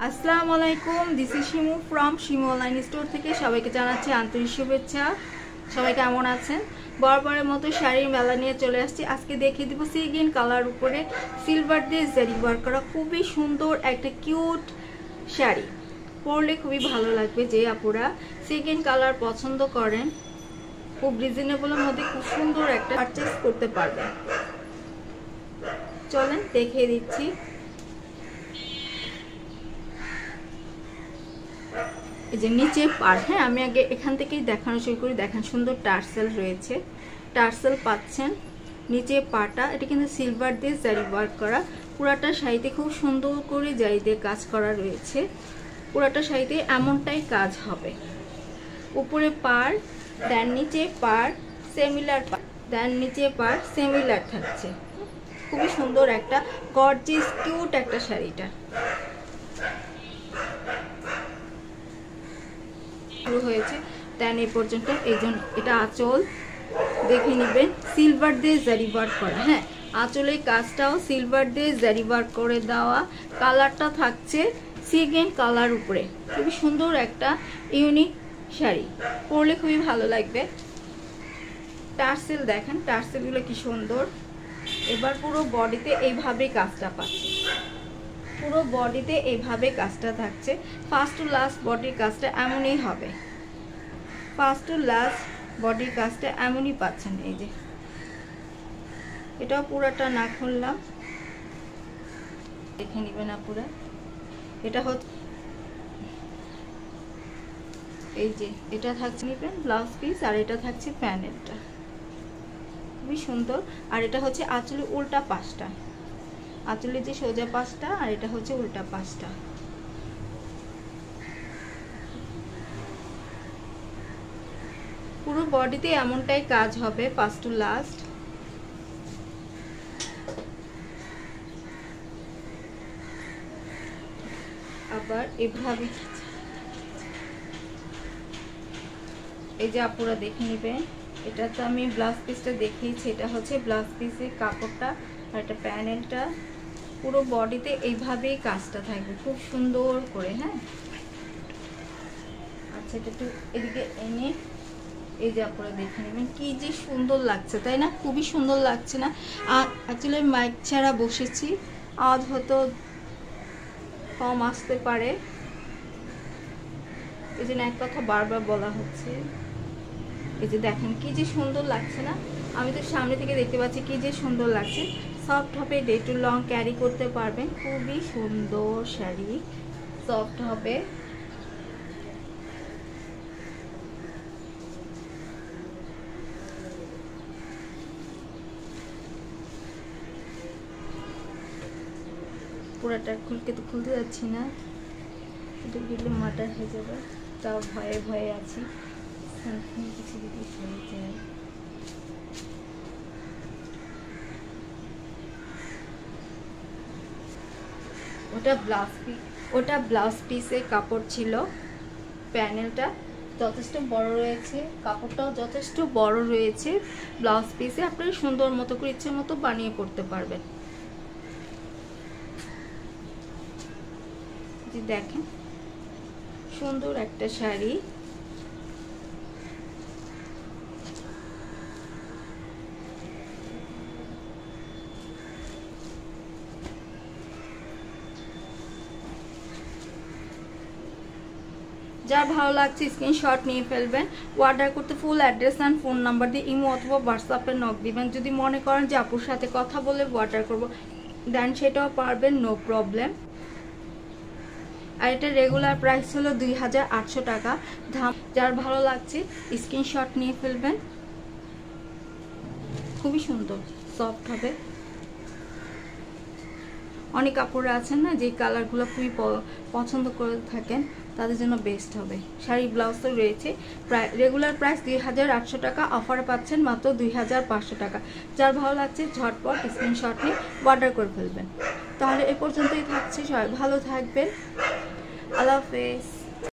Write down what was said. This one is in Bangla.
আসসালামু আলাইকুম, this is Shimu from Shimu online store থেকে সবাইকে জানাচ্ছি আন্তরিক শুভেচ্ছা। সবাই কেমন আছেন? বরাবরের মতো শাড়ির মেলা নিয়ে চলে আসছি। আজকে দেখিয়ে দিব সি গ্রিন কালার উপরে সিলভার দিয়ে জারি ওয়ার্ক করা খুবই সুন্দর একটা কিউট শাড়ি। পরলে খুবই ভালো লাগবে। যে আপুরা সি গ্রিন কালার পছন্দ করেন, খুব রিজনেবলের মধ্যে খুব সুন্দর একটা পারচেজ করতে পারবেন। চলেন দেখিয়ে দিচ্ছি। এই যে নিচে পার, হ্যাঁ আমি আগে এখান থেকেই দেখানো শুরু করি। দেখেন সুন্দর টার্সেল রয়েছে, টার্সেল পাচ্ছেন। নিচে পাটা এটা কিন্তু সিলভার দিয়ে জারি ওয়ার্ক করা। পুরাটা শাড়িতে খুব সুন্দর করে জারি দিয়ে কাজ করা রয়েছে। পুরাটা শাড়িতে এমনটাই কাজ হবে। উপরে পার, দেন নিচে পার সিমিলার, পার দেন নিচে পার সিমিলার থাকছে। খুবই সুন্দর একটা গর্জিয়াস কিউট একটা শাড়িটা শুরু হয়েছে। দেন এই পর্যন্ত এই জন্য এটা আঁচল দেখে নেবেন, সিলভার দিয়ে জারি ওয়ার্ক করা। হ্যাঁ, আঁচলের কাজটাও সিলভার দিয়ে জারি ওয়ার্ক করে দেওয়া। কালারটা থাকছে সি গ্রিন কালার উপরে। খুবই সুন্দর একটা ইউনিক শাড়ি, পরলে খুবই ভালো লাগবে। টার্সেল দেখেন, টার্সেলগুলো কি সুন্দর। এবার পুরো বডিতে এইভাবে কাজটা পাচ্ছে, পুরো বডিতে এইভাবে কাজটা থাকছে। ফার্স্ট টু লাস্ট বডির কাজটা এমনই হবে, ফার্স্ট টু লাস্ট বডির কাজটা এমনই পাচ্ছেন। এই যে এটাও পুরাটা না খুললাম, দেখে নিবেন পুরা। এটা হচ্ছে এই যে এটা থাকছে নিবেন ব্লাউজ পিস, আর এটা থাকছে প্যানেলটা, খুবই সুন্দর। আর এটা হচ্ছে আঁচলে উল্টা পাশটা, আঁচলে যে সোজা পাশটা, আর এটা হচ্ছে উল্টা পাশটা। পুরো বডিতে এমনটাই কাজ হবে ফার্স্ট টু লাস্ট। আবার এভাবে এই যে আপুরা দেখে নেবেন। এটা তো আমি ব্লাউজ পিসটা দেখিয়েছি, এটা হচ্ছে ব্লাউজ পিসের কাপড়টা, আর এটা প্যানেলটা। পুরো বডিতে এইভাবেই কাজটা থাকবে খুব সুন্দর করে। হ্যাঁ, আচ্ছা এটা একটু এদিকে এনে এই যে আপনারা দেখে নেবেন কি যে সুন্দর লাগছে, তাই না? খুবই সুন্দর লাগছে না? আর অ্যাকচুয়ালি মাইক ছাড়া বসেছি, আওয়াজ হয়তো কম আসতে পারে, এই জন্য এক কথা বারবার বলা হচ্ছে। এই যে দেখেন কি যে সুন্দর লাগছে না? আমি তো সামনে থেকে দেখতে পাচ্ছি কি যে সুন্দর লাগছে। সফট হবে, ডে টু লং ক্যারি করতে পারবেন। খুবই সুন্দর শাড়ি, সফট হবে। পুরাটা খুলতে যাচ্ছি না, এটা গেলে মাটার হয়ে যাবে, তাও ভয়ে ভয়ে আছি কিছু যদি হয়ে যায়। ওটা ব্লাউজ পিসের কাপড় ছিল। প্যানেলটা যথেষ্ট বড় রয়েছে, কাপড়টাও যথেষ্ট বড় রয়েছে। ব্লাউজ পিসে আপনারা সুন্দর মতো করে ইচ্ছে মতো বানিয়ে পড়তে পারবেন। দেখেন সুন্দর একটা শাড়ি। যার ভালো লাগছে স্ক্রিনশট নিয়ে ফেলবেন। অর্ডার করতে full address and phone number দিয়ে ইমো অথবা হোয়াটসঅ্যাপে নক দিবেন। যদি মনে করেন যে আপুর সাথে কথা বলে অর্ডার করবো, দেন সেটাও পারবেন, নো প্রবলেম। আর এটা রেগুলার প্রাইস হলো 2800 টাকা। যার ভালো লাগছে স্ক্রিনশট নিয়ে ফেলবেন। খুবই সুন্দর, সফট হবে। অনেক কাপড়রা আছেন না যে কালারগুলো খুবই পছন্দ করে থাকেন, তাদের জন্য বেস্ট হবে। শাড়ি ব্লাউজ তো রয়েছে। রেগুলার প্রাইস 2800 টাকা, অফারে পাচ্ছেন মাত্র 2500 টাকা। যার ভালো লাগছে ঝটপট স্ক্রিনশট নিয়ে অর্ডার করে ফেলবেন। তাহলে এ পর্যন্তই থাকছে, সবাই ভালো থাকবেন। আল্লাহ হাফেজ।